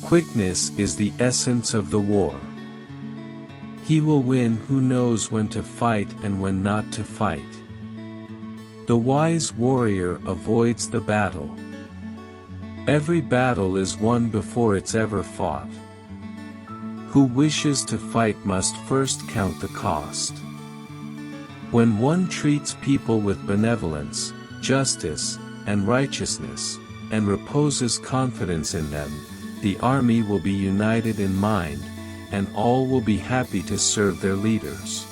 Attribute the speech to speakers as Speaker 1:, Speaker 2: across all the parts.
Speaker 1: Quickness is the essence of the war. He will win who knows when to fight and when not to fight. The wise warrior avoids the battle. Every battle is won before it's ever fought. Who wishes to fight must first count the cost. When one treats people with benevolence, justice, and righteousness, and reposes confidence in them, the army will be united in mind, and all will be happy to serve their leaders.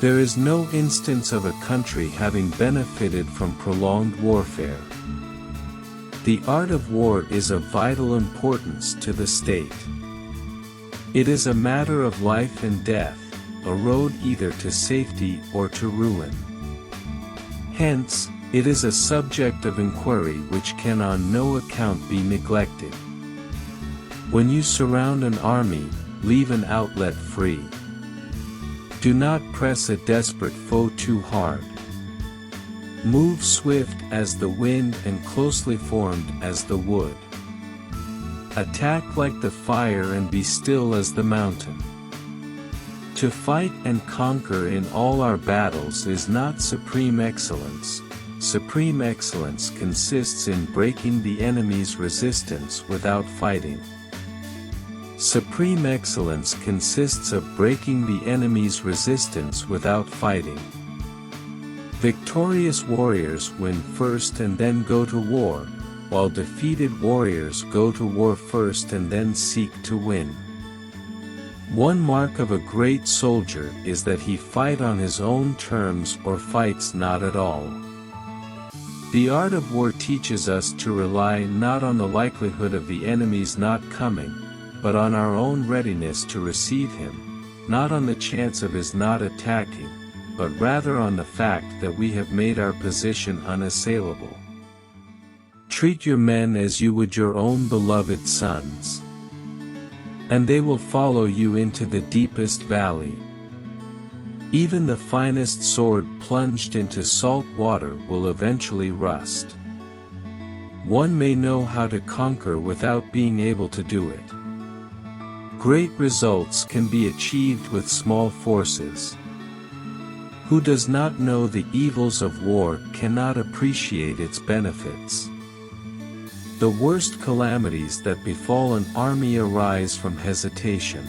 Speaker 1: There is no instance of a country having benefited from prolonged warfare. The art of war is of vital importance to the state. It is a matter of life and death, a road either to safety or to ruin. Hence, it is a subject of inquiry which can on no account be neglected. When you surround an army, leave an outlet free. Do not press a desperate foe too hard. Move swift as the wind and closely formed as the wood. Attack like the fire and be still as the mountain. To fight and conquer in all our battles is not supreme excellence. Supreme excellence consists in breaking the enemy's resistance without fighting. Supreme excellence consists of breaking the enemy's resistance without fighting. Victorious warriors win first and then go to war, while defeated warriors go to war first and then seek to win. One mark of a great soldier is that he fight on his own terms or fights not at all. The art of war teaches us to rely not on the likelihood of the enemy's not coming, but on our own readiness to receive him, not on the chance of his not attacking, but rather on the fact that we have made our position unassailable. Treat your men as you would your own beloved sons, and they will follow you into the deepest valley. Even the finest sword plunged into salt water will eventually rust. One may know how to conquer without being able to do it. Great results can be achieved with small forces. Who does not know the evils of war cannot appreciate its benefits. The worst calamities that befall an army arise from hesitation.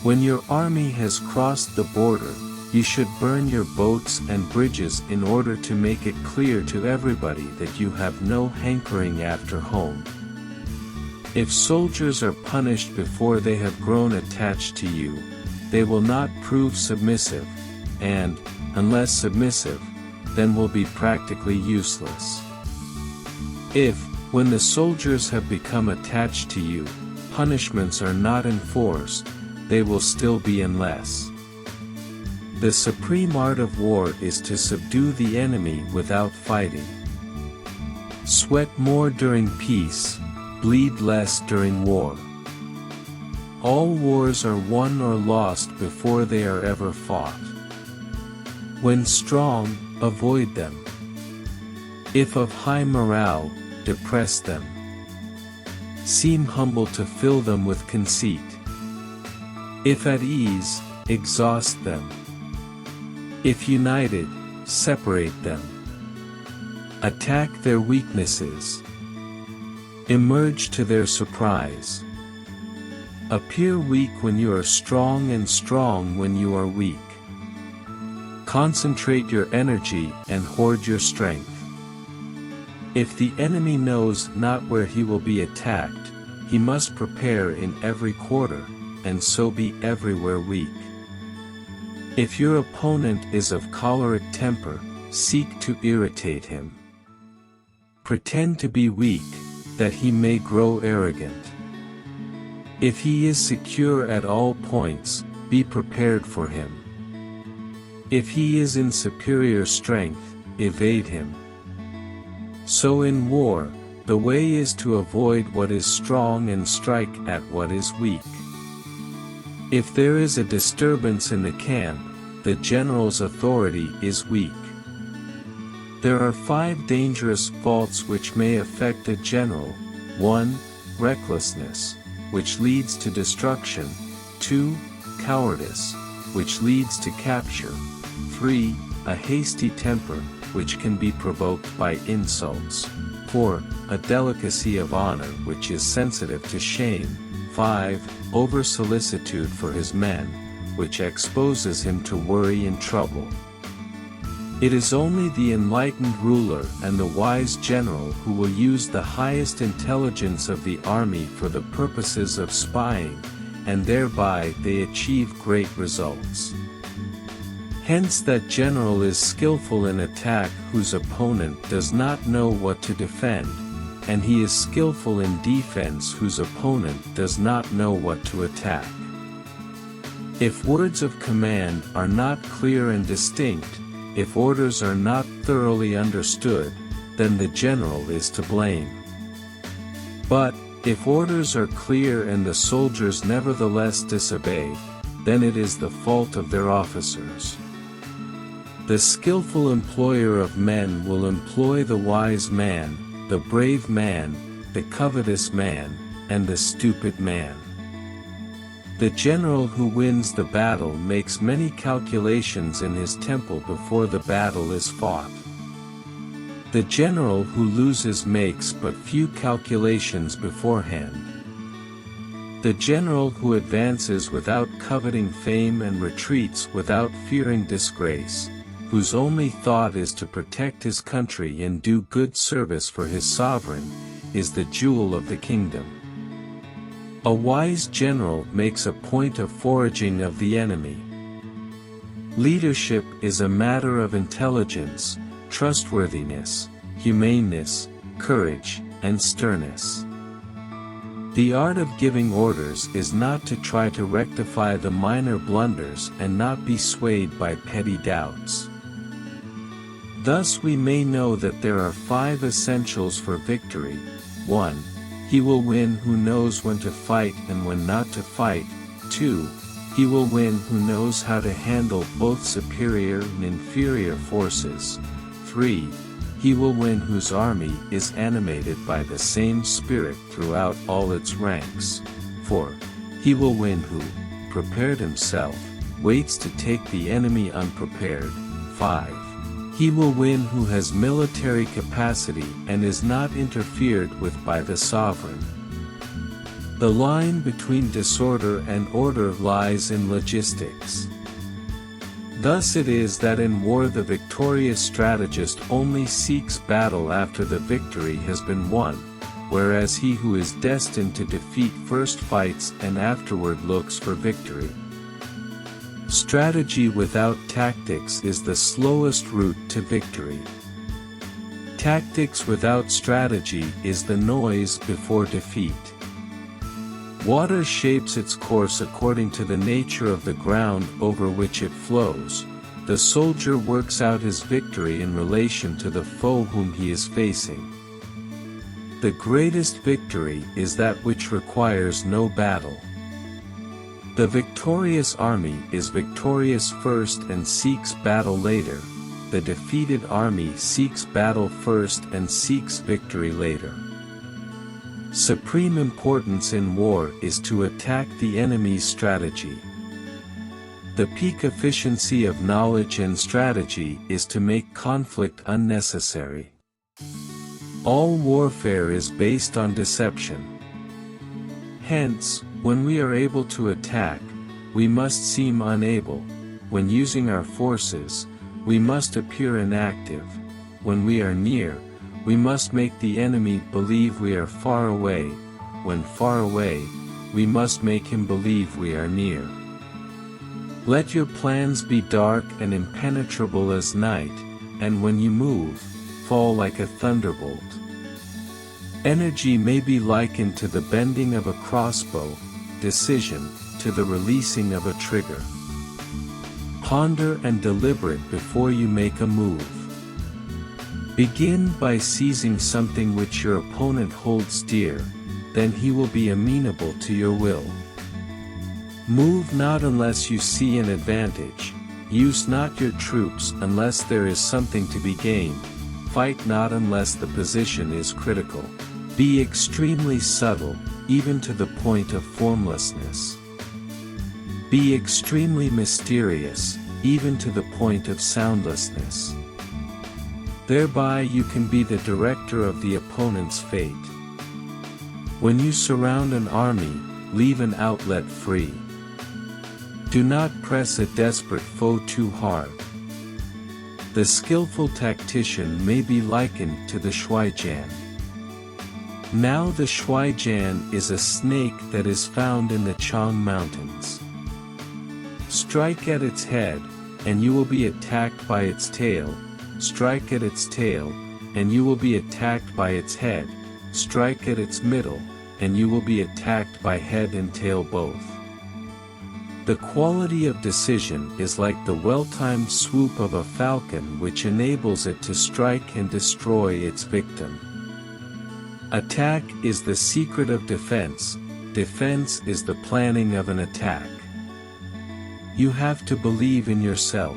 Speaker 1: When your army has crossed the border, you should burn your boats and bridges in order to make it clear to everybody that you have no hankering after home. If soldiers are punished before they have grown attached to you, they will not prove submissive, and, unless submissive, then will be practically useless. If, when the soldiers have become attached to you, punishments are not enforced, they will still be unless. The supreme art of war is to subdue the enemy without fighting. Sweat more during peace, bleed less during war. All wars are won or lost before they are ever fought. When strong, avoid them. If of high morale, depress them. Seem humble to fill them with conceit. If at ease, exhaust them. If united, separate them. Attack their weaknesses. Emerge to their surprise. Appear weak when you are strong and strong when you are weak. Concentrate your energy and hoard your strength. If the enemy knows not where he will be attacked, he must prepare in every quarter, and so be everywhere weak. If your opponent is of choleric temper, seek to irritate him. Pretend to be weak, that he may grow arrogant. If he is secure at all points, be prepared for him. If he is in superior strength, evade him. So in war, the way is to avoid what is strong and strike at what is weak. If there is a disturbance in the camp, the general's authority is weak. There are 5 dangerous faults which may affect a general. 1. recklessness, which leads to destruction. 2. Cowardice, which leads to capture. 3. A hasty temper, which can be provoked by insults. 4. A delicacy of honor which is sensitive to shame. 5. Over-solicitude for his men, which exposes him to worry and trouble. It is only the enlightened ruler and the wise general who will use the highest intelligence of the army for the purposes of spying, and thereby they achieve great results. Hence that general is skillful in attack whose opponent does not know what to defend, and he is skillful in defense whose opponent does not know what to attack. If words of command are not clear and distinct, if orders are not thoroughly understood, then the general is to blame. But, if orders are clear and the soldiers nevertheless disobey, then it is the fault of their officers. The skillful employer of men will employ the wise man, the brave man, the covetous man, and the stupid man. The general who wins the battle makes many calculations in his temple before the battle is fought. The general who loses makes but few calculations beforehand. The general who advances without coveting fame and retreats without fearing disgrace, whose only thought is to protect his country and do good service for his sovereign, is the jewel of the kingdom. A wise general makes a point of foraging of the enemy. Leadership is a matter of intelligence, trustworthiness, humaneness, courage, and sternness. The art of giving orders is not to try to rectify the minor blunders and not be swayed by petty doubts. Thus we may know that there are 5 essentials for victory. 1. He will win who knows when to fight and when not to fight. 2. He will win who knows how to handle both superior and inferior forces. 3. He will win whose army is animated by the same spirit throughout all its ranks. 4. He will win who, prepared himself, waits to take the enemy unprepared. 5. He will win who has military capacity and is not interfered with by the sovereign. The line between disorder and order lies in logistics. Thus it is that in war the victorious strategist only seeks battle after the victory has been won, whereas he who is destined to defeat first fights and afterward looks for victory. Strategy without tactics is the slowest route to victory. Tactics without strategy is the noise before defeat. Water shapes its course according to the nature of the ground over which it flows. The soldier works out his victory in relation to the foe whom he is facing. The greatest victory is that which requires no battle. The victorious army is victorious first and seeks battle later. The defeated army seeks battle first and seeks victory later. Supreme importance in war is to attack the enemy's strategy. The peak efficiency of knowledge and strategy is to make conflict unnecessary. All warfare is based on deception. Hence, when we are able to attack, we must seem unable. When using our forces, we must appear inactive. When we are near, we must make the enemy believe we are far away. When far away, we must make him believe we are near. Let your plans be dark and impenetrable as night, and when you move, fall like a thunderbolt. Energy may be likened to the bending of a crossbow, decision, to the releasing of a trigger. Ponder and deliberate before you make a move. Begin by seizing something which your opponent holds dear, then he will be amenable to your will. Move not unless you see an advantage, use not your troops unless there is something to be gained, fight not unless the position is critical. Be extremely subtle, even to the point of formlessness. Be extremely mysterious, even to the point of soundlessness. Thereby you can be the director of the opponent's fate. When you surround an army, leave an outlet free. Do not press a desperate foe too hard. The skillful tactician may be likened to the shuijian. Now the shuijian is a snake that is found in the Chang Mountains. Strike at its head, and you will be attacked by its tail. Strike at its tail, and you will be attacked by its head. Strike at its middle, and you will be attacked by head and tail both. The quality of decision is like the well-timed swoop of a falcon, which enables it to strike and destroy its victim. Attack is the secret of defense. Defense is the planning of an attack. You have to believe in yourself.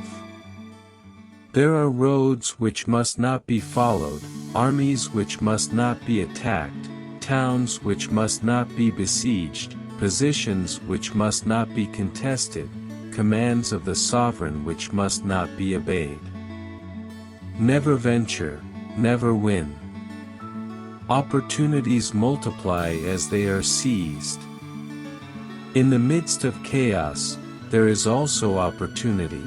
Speaker 1: There are roads which must not be followed, armies which must not be attacked, towns which must not be besieged, positions which must not be contested, commands of the sovereign which must not be obeyed. Never venture, never win. Opportunities multiply as they are seized. In the midst of chaos, there is also opportunity.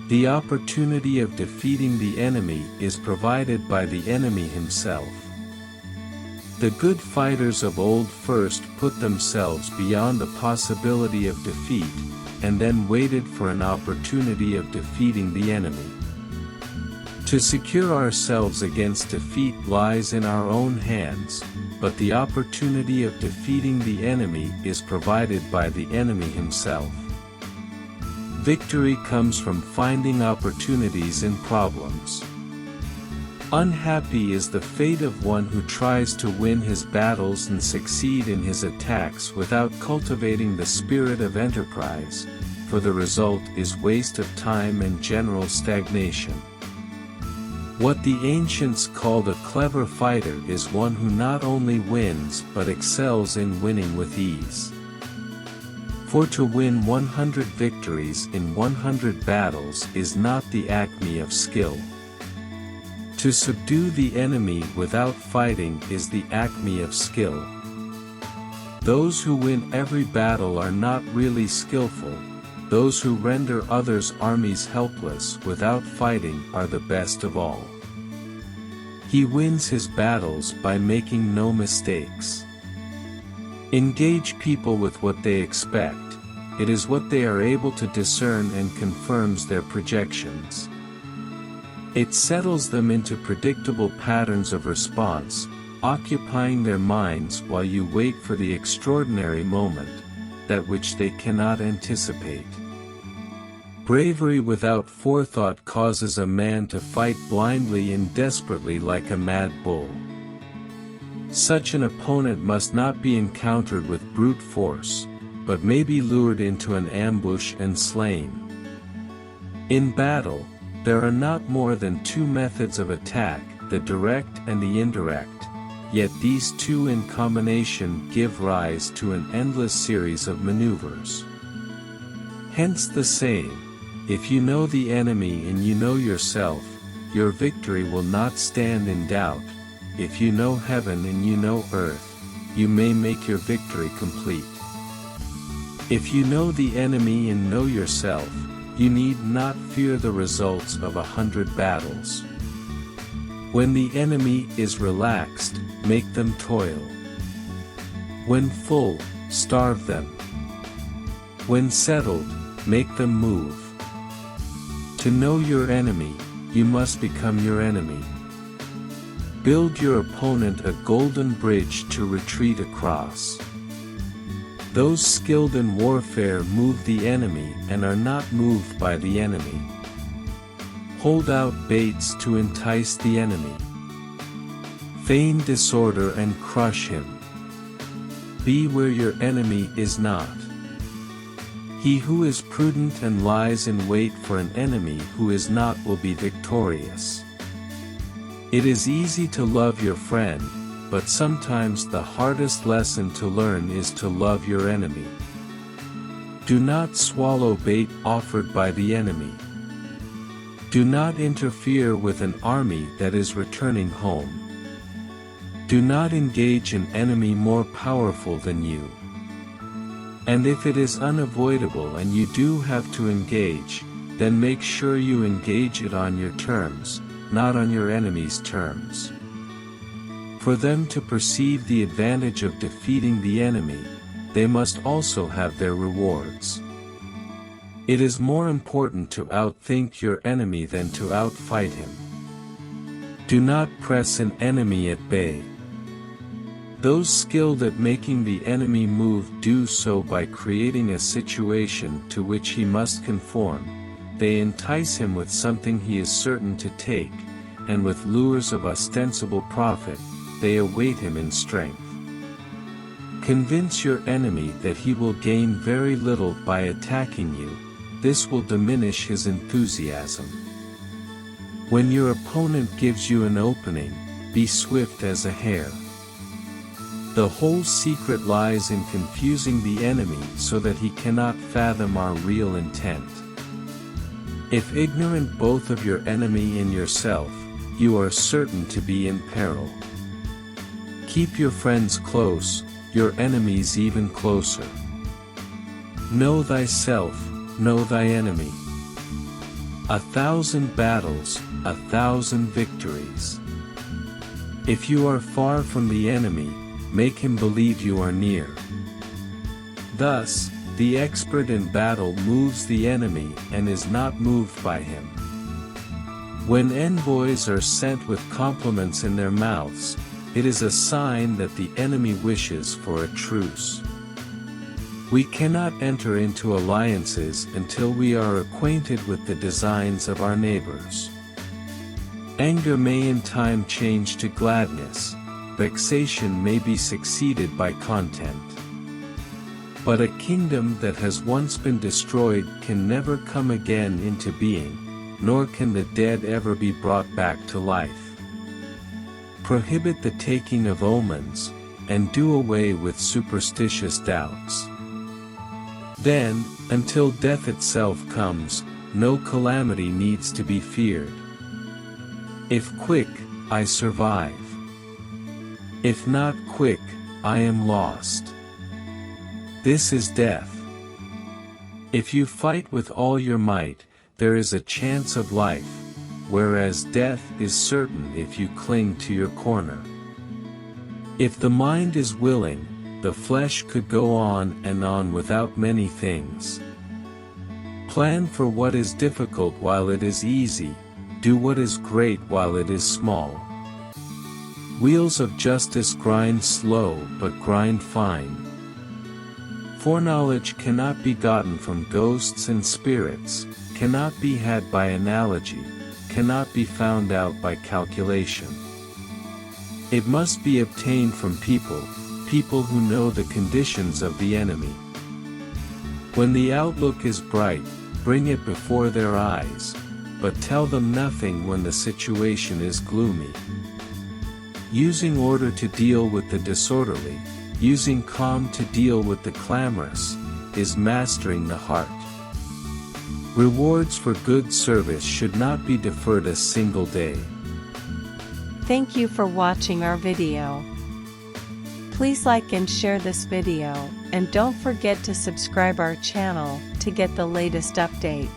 Speaker 1: The opportunity of defeating the enemy is provided by the enemy himself. The good fighters of old first put themselves beyond the possibility of defeat, and then waited for an opportunity of defeating the enemy. To secure ourselves against defeat lies in our own hands, but the opportunity of defeating the enemy is provided by the enemy himself. Victory comes from finding opportunities in problems. Unhappy is the fate of one who tries to win his battles and succeed in his attacks without cultivating the spirit of enterprise, for the result is waste of time and general stagnation. What the ancients called a clever fighter is one who not only wins but excels in winning with ease. For to win 100 victories in 100 battles is not the acme of skill. To subdue the enemy without fighting is the acme of skill. Those who win every battle are not really skillful. Those who render others' armies helpless without fighting are the best of all. He wins his battles by making no mistakes. Engage people with what they expect. It is what they are able to discern and confirms their projections. It settles them into predictable patterns of response, occupying their minds while you wait for the extraordinary moment, that which they cannot anticipate. Bravery without forethought causes a man to fight blindly and desperately like a mad bull. Such an opponent must not be encountered with brute force, but may be lured into an ambush and slain. In battle, there are not more than two methods of attack, the direct and the indirect, yet these two in combination give rise to an endless series of maneuvers. Hence the saying, if you know the enemy and you know yourself, your victory will not stand in doubt. If you know heaven and you know earth, you may make your victory complete. If you know the enemy and know yourself, you need not fear the results of 100 battles. When the enemy is relaxed, make them toil. When full, starve them. When settled, make them move. To know your enemy, you must become your enemy. Build your opponent a golden bridge to retreat across. Those skilled in warfare move the enemy and are not moved by the enemy. Hold out baits to entice the enemy. Feign disorder and crush him. Be where your enemy is not. He who is prudent and lies in wait for an enemy who is not will be victorious. It is easy to love your friend, but sometimes the hardest lesson to learn is to love your enemy. Do not swallow bait offered by the enemy. Do not interfere with an army that is returning home. Do not engage an enemy more powerful than you. And if it is unavoidable and you do have to engage, then make sure you engage it on your terms, not on your enemy's terms. For them to perceive the advantage of defeating the enemy, they must also have their rewards. It is more important to outthink your enemy than to outfight him. Do not press an enemy at bay. Those skilled at making the enemy move do so by creating a situation to which he must conform. They entice him with something he is certain to take, and with lures of ostensible profit, they await him in strength. Convince your enemy that he will gain very little by attacking you. This will diminish his enthusiasm. When your opponent gives you an opening, be swift as a hare. The whole secret lies in confusing the enemy so that he cannot fathom our real intent. If ignorant both of your enemy and yourself, you are certain to be in peril. Keep your friends close, your enemies even closer. Know thyself, know thy enemy. 1,000 battles, 1,000 victories. If you are far from the enemy, make him believe you are near. Thus, the expert in battle moves the enemy and is not moved by him. When envoys are sent with compliments in their mouths, it is a sign that the enemy wishes for a truce. We cannot enter into alliances until we are acquainted with the designs of our neighbors. Anger may in time change to gladness, vexation may be succeeded by content. But a kingdom that has once been destroyed can never come again into being, nor can the dead ever be brought back to life. Prohibit the taking of omens, and do away with superstitious doubts. Then, until death itself comes, no calamity needs to be feared. If quick, I survive. If not quick, I am lost. This is death. If you fight with all your might, there is a chance of life, whereas death is certain if you cling to your corner. If the mind is willing, the flesh could go on and on without many things. Plan for what is difficult while it is easy, do what is great while it is small. Wheels of justice grind slow but grind fine. Foreknowledge cannot be gotten from ghosts and spirits, cannot be had by analogy, cannot be found out by calculation. It must be obtained from people who know the conditions of the enemy. When the outlook is bright, bring it before their eyes, but tell them nothing when the situation is gloomy. Using order to deal with the disorderly, using calm to deal with the clamorous, is mastering the heart. Rewards for good service should not be deferred a single day.
Speaker 2: Thank you for watching our video. Please like and share this video, and don't forget to subscribe our channel to get the latest update.